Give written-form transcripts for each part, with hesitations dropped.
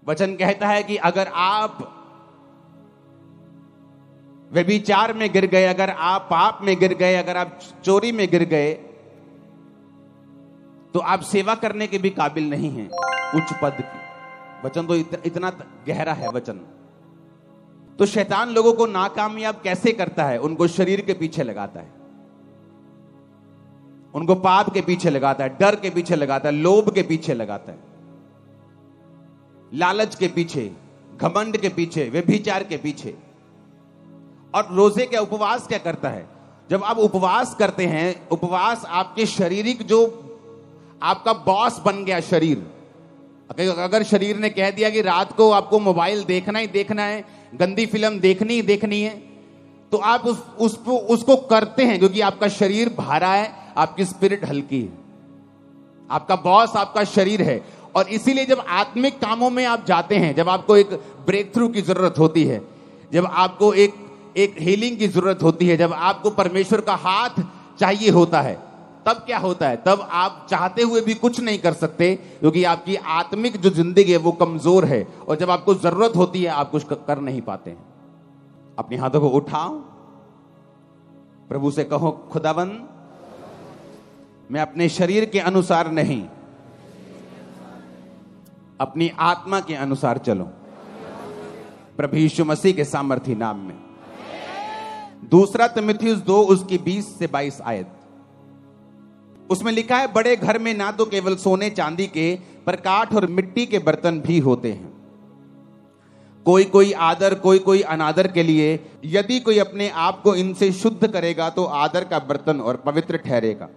वचन कहता है कि अगर आप व्यभिचार में गिर गए, अगर आप पाप में गिर गए, अगर आप चोरी में गिर गए, तो आप सेवा करने के भी काबिल नहीं हैं उच्च पद की। वचन तो इतना गहरा है वचन। तो शैतान लोगों को नाकामयाब कैसे करता है? उनको शरीर के पीछे लगाता है, उनको पाप के पीछे लगाता है, डर के पीछे लगाता है, लोभ के पीछे लगाता है, लालच के पीछे, घमंड के पीछे, व्यभिचार के पीछे। और रोजे के उपवास क्या करता है? जब आप उपवास करते हैं, उपवास आपके शारीरिक जो आपका बॉस बन गया शरीर। अगर शरीर ने कह दिया कि रात को आपको मोबाइल देखना ही देखना है, गंदी फिल्म देखनी ही देखनी है, तो आप उसको करते हैं क्योंकि आपका शरीर भारा है, आपकी स्पिरिट हल्की है। आपका बॉस आपका शरीर है। और इसीलिए जब आत्मिक कामों में आप जाते हैं, जब आपको एक ब्रेक थ्रू की जरूरत होती है, जब आपको एक हीलिंग की जरूरत होती है, जब आपको परमेश्वर का हाथ चाहिए होता है, तब क्या होता है? तब आप चाहते हुए भी कुछ नहीं कर सकते क्योंकि आपकी आत्मिक जो जिंदगी है वो कमजोर है। और जब आपको जरूरत होती है आप कुछ कर नहीं पाते हैं। अपने हाथों को उठाओ, प्रभु से कहो, खुदाबंद मैं अपने शरीर के अनुसार नहीं, अपनी आत्मा के अनुसार चलो, प्रभु यीशु मसीह के सामर्थी नाम में। दूसरा तिमुथियुस 2 उसकी 20 से 22 आयत, उसमें लिखा है, बड़े घर में ना तो केवल सोने चांदी के पर काठ और मिट्टी के बर्तन भी होते हैं, कोई कोई आदर कोई कोई अनादर के लिए। यदि कोई अपने आप को इनसे शुद्ध करेगा तो आदर का बर्तन और पवित्र ठहरेगा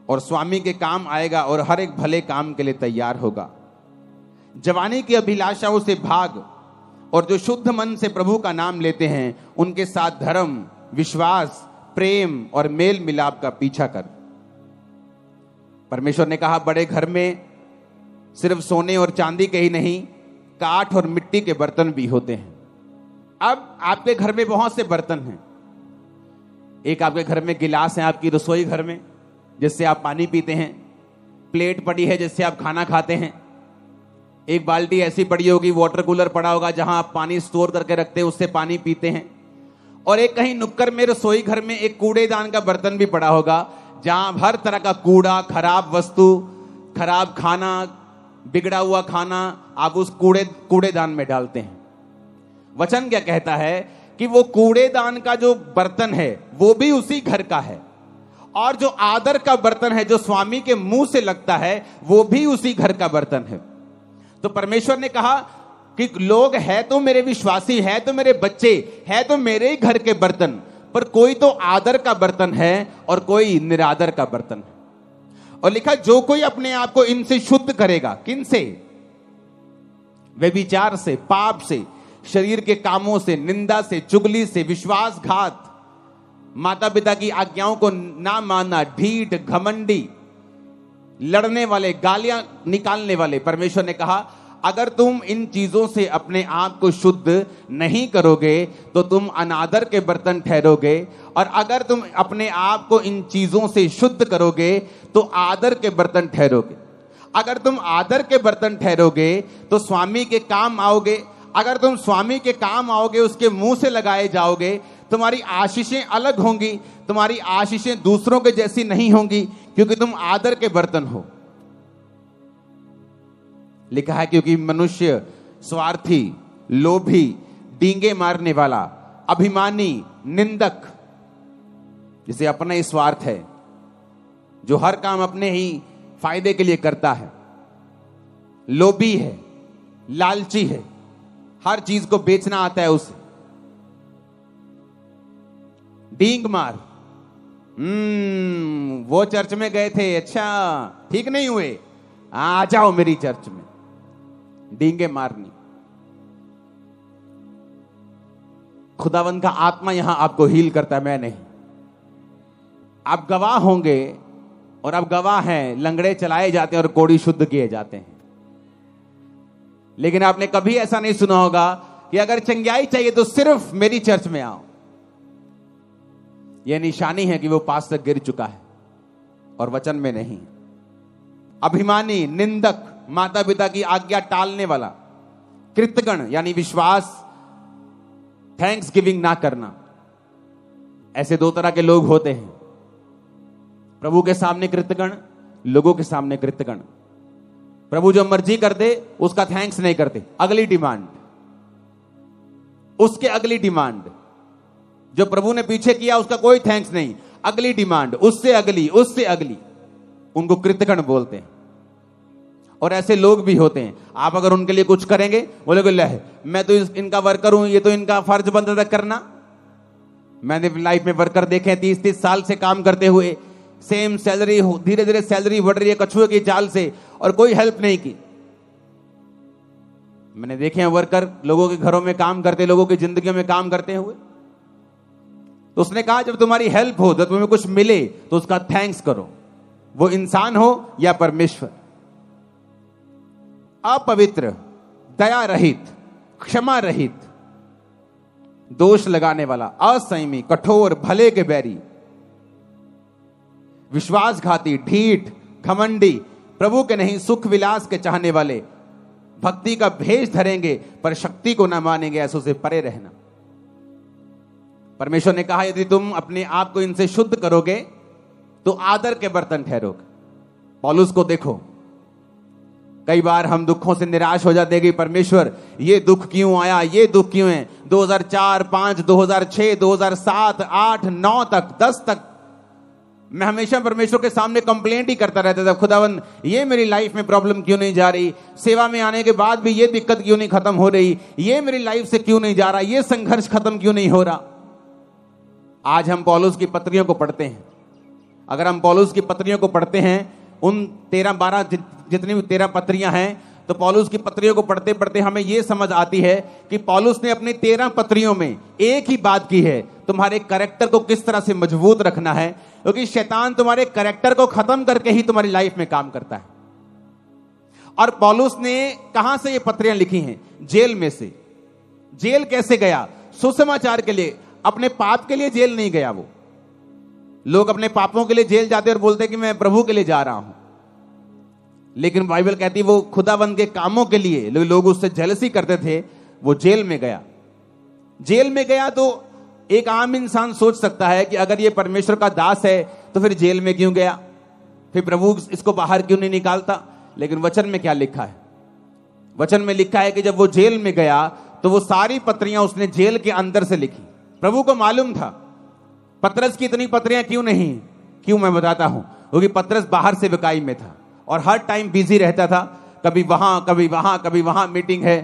और स्वामी के काम आएगा और हर एक भले काम के लिए तैयार होगा। जवानी की अभिलाषाओं से भाग और जो शुद्ध मन से प्रभु का नाम लेते हैं उनके साथ धर्म, विश्वास, प्रेम और मेल मिलाप का पीछा कर। परमेश्वर ने कहा बड़े घर में सिर्फ सोने और चांदी के ही नहीं, काठ और मिट्टी के बर्तन भी होते हैं। अब आपके घर में बहुत से बर्तन हैं। एक आपके घर में गिलास है, आपकी रसोई घर में, जिससे आप पानी पीते हैं। प्लेट पड़ी है जिससे आप खाना खाते हैं। एक बाल्टी ऐसी पड़ी होगी, वाटर कूलर पड़ा होगा जहां आप पानी स्टोर करके रखते हैं, उससे पानी पीते हैं। और एक कहीं नुक्कड़ में रसोई घर में एक कूड़ेदान का बर्तन भी पड़ा होगा जहां हर तरह का कूड़ा, खराब वस्तु, खराब खाना, बिगड़ा हुआ खाना आप उस कूड़ेदान में डालते हैं। वचन क्या कहता है कि वो कूड़ेदान का जो बर्तन है वो भी उसी घर का है, और जो आदर का बर्तन है जो स्वामी के मुंह से लगता है वो भी उसी घर का बर्तन है। तो परमेश्वर ने कहा कि लोग है तो मेरे विश्वासी, है तो मेरे बच्चे, है तो मेरे ही घर के बर्तन, पर कोई तो आदर का बर्तन है और कोई निरादर का बर्तन है। और लिखा जो कोई अपने आप को इनसे शुद्ध करेगा, किन से? व्यभिचार से, पाप से, शरीर के कामों से, निंदा से, चुगली से, विश्वासघात, माता पिता की आज्ञाओं को ना मानना, ढीठ, घमंडी, लड़ने वाले, गालियां निकालने वाले। परमेश्वर ने कहा अगर तुम इन चीजों से अपने आप को शुद्ध नहीं करोगे तो तुम अनादर के बर्तन ठहरोगे, और अगर तुम अपने आप को इन चीजों से शुद्ध करोगे तो आदर के बर्तन ठहरोगे। अगर तुम आदर के बर्तन ठहरोगे तो स्वामी के काम आओगे। अगर तुम स्वामी के काम आओगे, उसके मुंह से लगाए जाओगे, तुम्हारी आशीषें अलग होंगी, तुम्हारी आशीषें दूसरों के जैसी नहीं होंगी, क्योंकि तुम आदर के बर्तन हो। लिखा है क्योंकि मनुष्य स्वार्थी, लोभी, डींगे मारने वाला, अभिमानी, निंदक, जिसे अपना ही स्वार्थ है, जो हर काम अपने ही फायदे के लिए करता है, लोभी है, लालची है, हर चीज को बेचना आता है उसे, डींग मार। वो चर्च में गए थे, अच्छा ठीक नहीं हुए, आ जाओ मेरी चर्च में। डींगे मारनी। खुदावंद का आत्मा यहां आपको हील करता है, मैं नहीं। आप गवाह होंगे, और आप गवाह हैं, लंगड़े चलाए जाते हैं और कोढ़ी शुद्ध किए जाते हैं। लेकिन आपने कभी ऐसा नहीं सुना होगा कि अगर चंगाई चाहिए तो सिर्फ मेरी चर्च में आओ। यह निशानी है कि वो पास तक गिर चुका है और वचन में नहीं। अभिमानी, निंदक, माता पिता की आज्ञा टालने वाला, कृतज्ञ यानी विश्वास, थैंक्स गिविंग ना करना। ऐसे दो तरह के लोग होते हैं, प्रभु के सामने कृतज्ञ, लोगों के सामने कृतज्ञ। प्रभु जो मर्जी कर दे उसका थैंक्स नहीं करते, अगली डिमांड, उसके अगली डिमांड। जो प्रभु ने पीछे किया उसका कोई थैंक्स नहीं, अगली डिमांड, उससे अगली, उससे अगली, उनको कृतज्ञ बोलते हैं। और ऐसे लोग भी होते हैं, आप अगर उनके लिए कुछ करेंगे बोलोगे ले मैं तो इनका वर्कर हूं, ये तो इनका फर्ज बनता था करना। मैंने लाइफ में वर्कर देखे 30-30 साल से काम करते हुए, सेम सैलरी, धीरे धीरे सैलरी बढ़ रही है कछुए की चाल से, और कोई हेल्प नहीं की। मैंने देखे हैं वर्कर लोगों के घरों में काम करते, लोगों की जिंदगियों में काम करते हुए। तो उसने कहा जब तुम्हारी हेल्प हो, जब तुम्हें कुछ मिले तो उसका थैंक्स करो, वो इंसान हो या परमेश्वर। अपवित्र, दया रहित, क्षमा रहित, दोष लगाने वाला, असंयमी, कठोर, भले के बैरी, विश्वासघाती, ढीठ, घमंडी, प्रभु के नहीं सुख विलास के चाहने वाले, भक्ति का भेष धरेंगे पर शक्ति को ना मानेंगे, ऐसों से परे रहना। परमेश्वर ने कहा यदि तुम अपने आप को इनसे शुद्ध करोगे तो आदर के बर्तन ठहरोगे। पौलुस को देखो, कई बार हम दुखों से निराश हो जाते हैं कि परमेश्वर ये दुख क्यों आया, ये दुख क्यों है। 2004, 5, 2006, 2007, 8, 9 तक, 10 तक मैं हमेशा परमेश्वर के सामने कंप्लेंट ही करता रहता था, खुदावन ये मेरी लाइफ में प्रॉब्लम क्यों नहीं जा रही, सेवा में आने के बाद भी ये दिक्कत क्यों नहीं खत्म हो रही, ये मेरी लाइफ से क्यों नहीं जा रहा, ये संघर्ष खत्म क्यों नहीं हो रहा। आज हम पौलुस की पत्रियों को पढ़ते हैं। अगर हम पौलुस की पत्रियों को पढ़ते हैं, उन 13-12 जितनी भी 13 पत्रियां हैं, तो पौलुस की पत्रियों को पढ़ते पढ़ते हमें यह समझ आती है कि पौलुस ने अपनी 13 पत्रियों में एक ही बात की है, तुम्हारे कैरेक्टर को किस तरह से मजबूत रखना है, क्योंकि शैतान तुम्हारे कैरेक्टर को खत्म करके ही तुम्हारी लाइफ में काम करता है। और पौलुस ने कहां से ये पत्रियां लिखी हैं? जेल में से। जेल कैसे गया? सुसमाचार के लिए, अपने पाप के लिए जेल नहीं गया। वो लोग अपने पापों के लिए जेल जाते और बोलते कि मैं प्रभु के लिए जा रहा हूं, लेकिन बाइबल कहती वो खुदावंद के कामों के लिए, लोग उससे जेलसी करते थे, वो जेल में गया। जेल में गया तो एक आम इंसान सोच सकता है कि अगर ये परमेश्वर का दास है तो फिर जेल में क्यों गया, फिर प्रभु इसको बाहर क्यों नहीं निकालता। लेकिन वचन में क्या लिखा है? वचन में लिखा है कि जब वो जेल में गया तो वो सारी पत्रियां उसने जेल के अंदर से लिखी। प्रभु को मालूम था पतरस की इतनी पत्रियां क्यों नहीं, क्यों मैं बताता हूं, क्योंकि पतरस बाहर से विकाई में था और हर टाइम बिजी रहता था, कभी वहां कभी वहां कभी वहां मीटिंग है,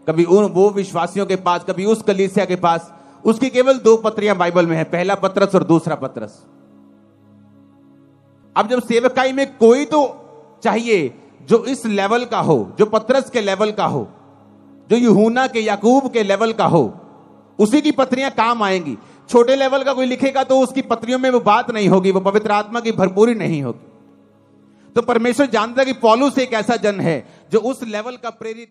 कभी वो विश्वासियों के पास, कभी उस कलीसिया के पास। उसकी केवल 2 पत्रियां बाइबल में है, पहला पतरस और दूसरा पतरस। अब जब सेवकाई में कोई तो चाहिए जो इस लेवल का हो, जो पतरस के लेवल का हो, जो यूहन्ना के, याकूब के लेवल का हो, उसी की पत्रियां काम आएंगी। छोटे लेवल का कोई लिखेगा तो उसकी पत्रियों में वो बात नहीं होगी, वो पवित्र आत्मा की भरपूरी नहीं होगी। तो परमेश्वर जानता है कि पौलुस एक ऐसा जन है जो उस लेवल का प्रेरित है।